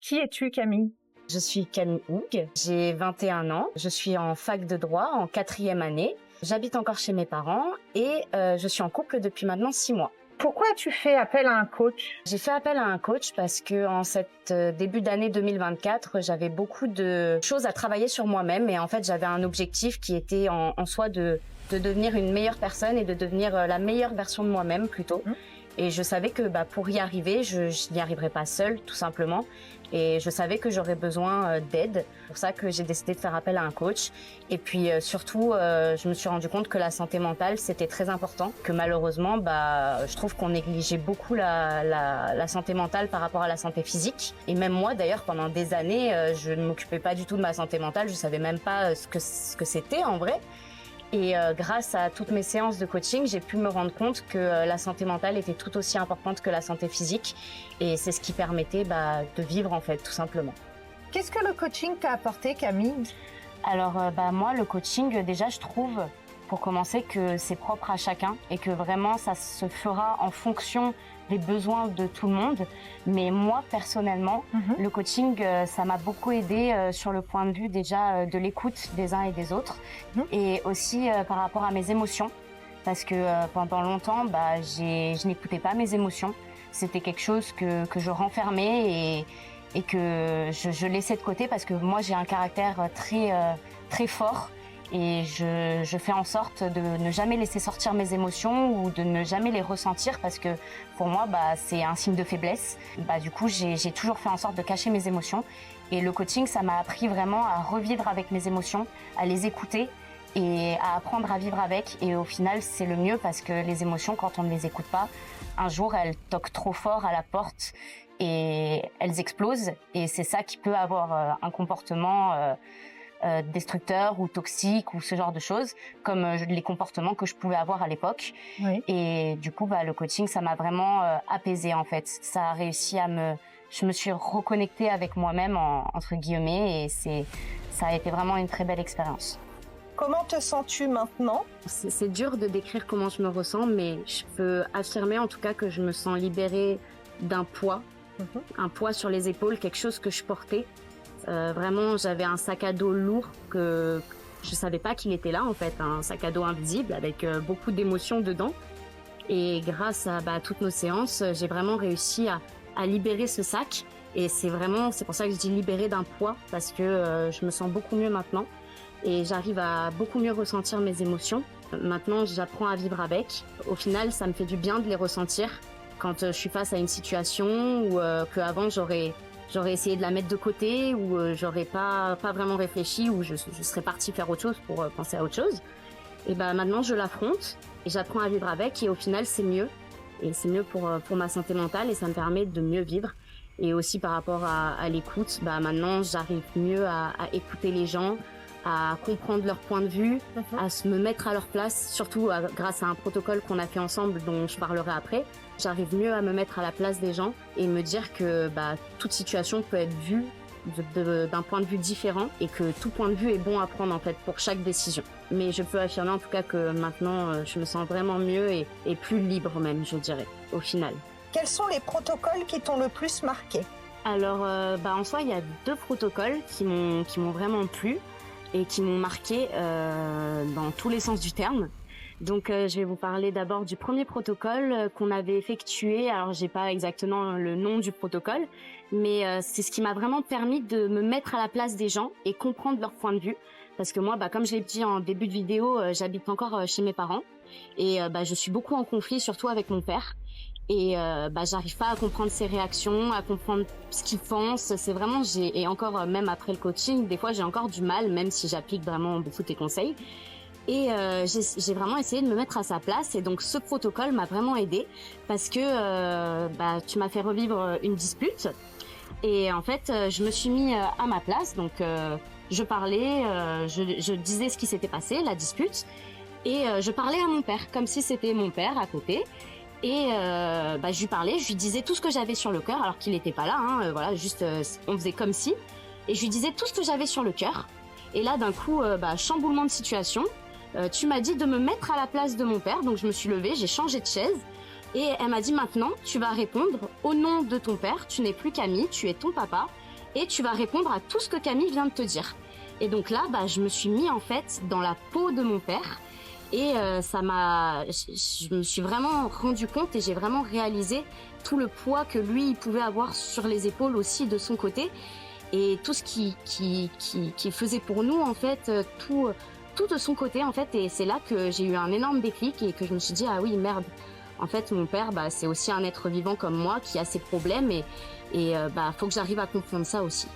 Qui es-tu, Camille? Je suis Camille Hougue, j'ai 21 ans, je suis en fac de droit en 4e année. J'habite encore chez mes parents et je suis en couple depuis maintenant 6 mois. Pourquoi as-tu fait appel à un coach? J'ai fait appel à un coach parce que en cette début d'année 2024, j'avais beaucoup de choses à travailler sur moi-même et en fait j'avais un objectif qui était en soi de devenir une meilleure personne et de devenir la meilleure version de moi-même plutôt. Et je savais que pour y arriver, je n'y arriverais pas seule, tout simplement. Et je savais que j'aurais besoin d'aide. C'est pour ça que j'ai décidé de faire appel à un coach. Et puis surtout, je me suis rendu compte que la santé mentale, c'était très important. Que malheureusement, je trouve qu'on négligeait beaucoup la santé mentale par rapport à la santé physique. Et même moi, d'ailleurs, pendant des années, je ne m'occupais pas du tout de ma santé mentale. Je savais même pas ce que c'était en vrai. Et grâce à toutes mes séances de coaching, j'ai pu me rendre compte que la santé mentale était tout aussi importante que la santé physique. Et c'est ce qui permettait de vivre, en fait, tout simplement. Qu'est-ce que le coaching t'a apporté, Camille? Alors, moi, le coaching, déjà, je trouve, pour commencer, que c'est propre à chacun et que vraiment, ça se fera en fonction des besoins de tout le monde. Mais moi, personnellement, le coaching, ça m'a beaucoup aidé sur le point de vue déjà de l'écoute des uns et des autres et aussi par rapport à mes émotions. Parce que pendant longtemps, je n'écoutais pas mes émotions. C'était quelque chose que je renfermais et que je laissais de côté parce que moi, j'ai un caractère très fort. Et je fais en sorte de ne jamais laisser sortir mes émotions ou de ne jamais les ressentir parce que pour moi, c'est un signe de faiblesse. Du coup, j'ai toujours fait en sorte de cacher mes émotions. Et le coaching, ça m'a appris vraiment à revivre avec mes émotions, à les écouter et à apprendre à vivre avec. Et au final, c'est le mieux parce que les émotions, quand on ne les écoute pas, un jour, elles toquent trop fort à la porte et elles explosent. Et c'est ça qui peut avoir un comportement destructeur ou toxique ou ce genre de choses, comme les comportements que je pouvais avoir à l'époque. Oui. Et du coup, le coaching, ça m'a vraiment apaisée en fait. Ça a réussi je me suis reconnectée avec moi-même entre guillemets et ça a été vraiment une très belle expérience. Comment te sens-tu maintenant? C'est dur de décrire comment je me ressens, mais je peux affirmer en tout cas que je me sens libérée d'un poids, un poids sur les épaules, quelque chose que je portais. Vraiment, j'avais un sac à dos lourd que je savais pas qu'il était là en fait, un sac à dos invisible avec beaucoup d'émotions dedans. Et grâce à toutes nos séances, j'ai vraiment réussi à libérer ce sac. Et c'est pour ça que je dis libérer d'un poids parce que je me sens beaucoup mieux maintenant et j'arrive à beaucoup mieux ressentir mes émotions. Maintenant, j'apprends à vivre avec. Au final, ça me fait du bien de les ressentir quand je suis face à une situation où qu'avant j'aurais essayé de la mettre de côté ou j'aurais pas vraiment réfléchi ou je serais partie faire autre chose pour penser à autre chose. Et maintenant je l'affronte et j'apprends à vivre avec et au final c'est mieux. Et c'est mieux pour ma santé mentale et ça me permet de mieux vivre. Et aussi par rapport à l'écoute, maintenant j'arrive mieux à écouter les gens, à comprendre leur point de vue, à me mettre à leur place, surtout grâce à un protocole qu'on a fait ensemble dont je parlerai après. J'arrive mieux à me mettre à la place des gens et me dire que toute situation peut être vue d'un point de vue différent et que tout point de vue est bon à prendre en fait pour chaque décision. Mais je peux affirmer en tout cas que maintenant je me sens vraiment mieux et plus libre même, je dirais, au final. Quels sont les protocoles qui t'ont le plus marqué? Alors en soi, il y a 2 protocoles qui m'ont vraiment plu et qui m'ont marqué dans tous les sens du terme. Donc je vais vous parler d'abord du premier protocole qu'on avait effectué. Alors j'ai pas exactement le nom du protocole, mais c'est ce qui m'a vraiment permis de me mettre à la place des gens et comprendre leur point de vue. Parce que moi, comme je l'ai dit en début de vidéo, j'habite encore chez mes parents et je suis beaucoup en conflit, surtout avec mon père. Et j'arrive pas à comprendre ses réactions, à comprendre ce qu'il pense. C'est vraiment et encore même après le coaching, des fois j'ai encore du mal, même si j'applique vraiment beaucoup tes conseils. Et j'ai vraiment essayé de me mettre à sa place et donc ce protocole m'a vraiment aidée parce que tu m'as fait revivre une dispute et en fait je me suis mis à ma place, donc je parlais, je disais ce qui s'était passé, la dispute, et je parlais à mon père comme si c'était mon père à côté. Et je lui parlais, je lui disais tout ce que j'avais sur le cœur alors qu'il n'était pas là, voilà, juste on faisait comme si, et je lui disais tout ce que j'avais sur le cœur. Et là d'un coup chamboulement de situation. Tu m'as dit de me mettre à la place de mon père, donc je me suis levée, j'ai changé de chaise et elle m'a dit maintenant tu vas répondre au nom de ton père, tu n'es plus Camille, tu es ton papa et tu vas répondre à tout ce que Camille vient de te dire. Et donc là, je me suis mis en fait dans la peau de mon père et je me suis vraiment rendu compte et j'ai vraiment réalisé tout le poids que lui il pouvait avoir sur les épaules aussi de son côté et tout ce qui faisait pour nous en fait tout de son côté en fait. Et c'est là que j'ai eu un énorme déclic et que je me suis dit ah oui merde, en fait mon père c'est aussi un être vivant comme moi qui a ses problèmes et faut que j'arrive à comprendre ça aussi.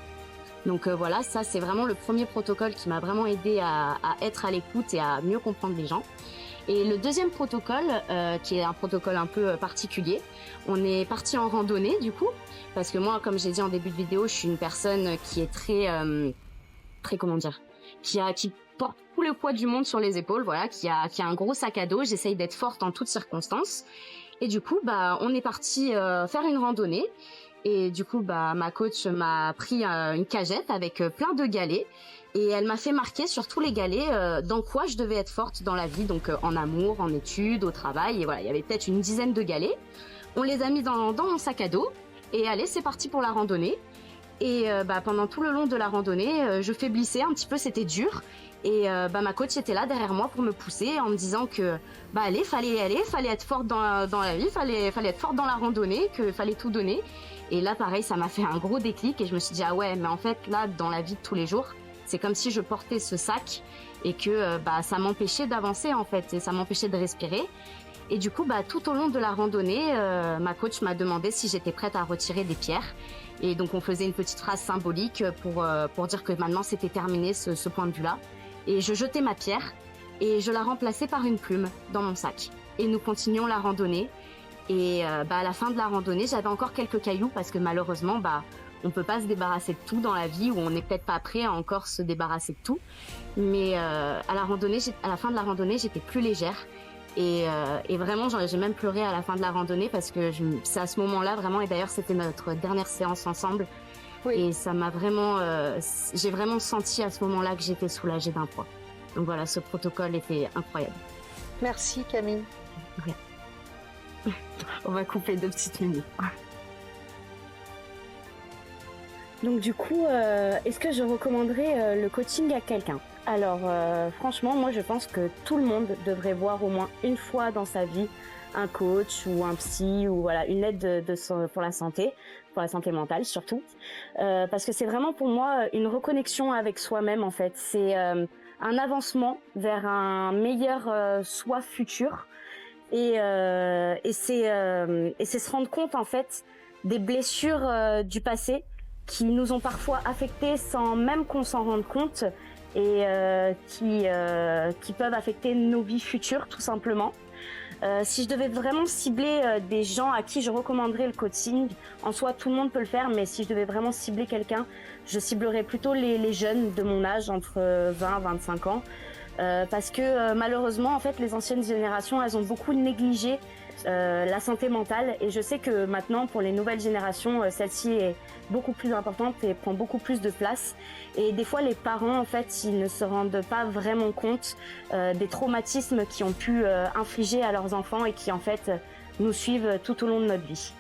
Donc voilà, ça c'est vraiment le premier protocole qui m'a vraiment aidé à être à l'écoute et à mieux comprendre les gens. Et le deuxième protocole, qui est un protocole un peu particulier, on est parti en randonnée du coup, parce que moi, comme j'ai dit en début de vidéo, je suis une personne qui est très comment dire, qui porte tout le poids du monde sur les épaules, voilà, qui a un gros sac à dos. J'essaye d'être forte en toutes circonstances. Et du coup, on est parti faire une randonnée. Et du coup, ma coach m'a pris une cagette avec plein de galets et elle m'a fait marquer sur tous les galets dans quoi je devais être forte dans la vie, donc en amour, en études, au travail. Et voilà, il y avait peut-être une dizaine de galets. On les a mis dans mon sac à dos et allez, c'est parti pour la randonnée. Et pendant tout le long de la randonnée, je faiblissais un petit peu, c'était dur. Et ma coach était là derrière moi pour me pousser en me disant que allez, fallait être forte dans la vie, fallait être forte dans la randonnée, que fallait tout donner. Et là, pareil, ça m'a fait un gros déclic et je me suis dit, ah ouais, mais en fait, là, dans la vie de tous les jours, c'est comme si je portais ce sac et que ça m'empêchait d'avancer, en fait, et ça m'empêchait de respirer. Et du coup, tout au long de la randonnée, ma coach m'a demandé si j'étais prête à retirer des pierres. Et donc, on faisait une petite phrase symbolique pour dire que maintenant, c'était terminé ce point de vue-là. Et je jetais ma pierre et je la remplaçais par une plume dans mon sac. Et nous continuions la randonnée. Et à la fin de la randonnée, j'avais encore quelques cailloux parce que malheureusement, on peut pas se débarrasser de tout dans la vie ou on n'est peut-être pas prêt à encore se débarrasser de tout. Mais à la fin de la randonnée, j'étais plus légère et vraiment, j'ai même pleuré à la fin de la randonnée parce que c'est à ce moment-là vraiment. Et d'ailleurs, c'était notre dernière séance ensemble. Oui. Et ça m'a vraiment, j'ai vraiment senti à ce moment-là que j'étais soulagée d'un poids. Donc voilà, ce protocole était incroyable. Merci Camille. Ouais. On va couper 2 petites minutes. Donc du coup, est-ce que je recommanderais le coaching à quelqu'un? Alors franchement, moi je pense que tout le monde devrait voir au moins une fois dans sa vie un coach ou un psy ou voilà une aide pour la santé mentale surtout, parce que c'est vraiment pour moi une reconnexion avec soi-même en fait. C'est un avancement vers un meilleur soi futur. Et c'est se rendre compte en fait des blessures du passé qui nous ont parfois affectés sans même qu'on s'en rende compte et qui peuvent affecter nos vies futures tout simplement. Si je devais vraiment cibler des gens à qui je recommanderais le coaching, en soi tout le monde peut le faire, mais si je devais vraiment cibler quelqu'un, je ciblerais plutôt les jeunes de mon âge entre 20 et 25 ans. Parce que malheureusement en fait les anciennes générations elles ont beaucoup négligé la santé mentale et je sais que maintenant pour les nouvelles générations celle-ci est beaucoup plus importante et prend beaucoup plus de place et des fois les parents en fait ils ne se rendent pas vraiment compte des traumatismes qui ont pu infliger à leurs enfants et qui en fait nous suivent tout au long de notre vie.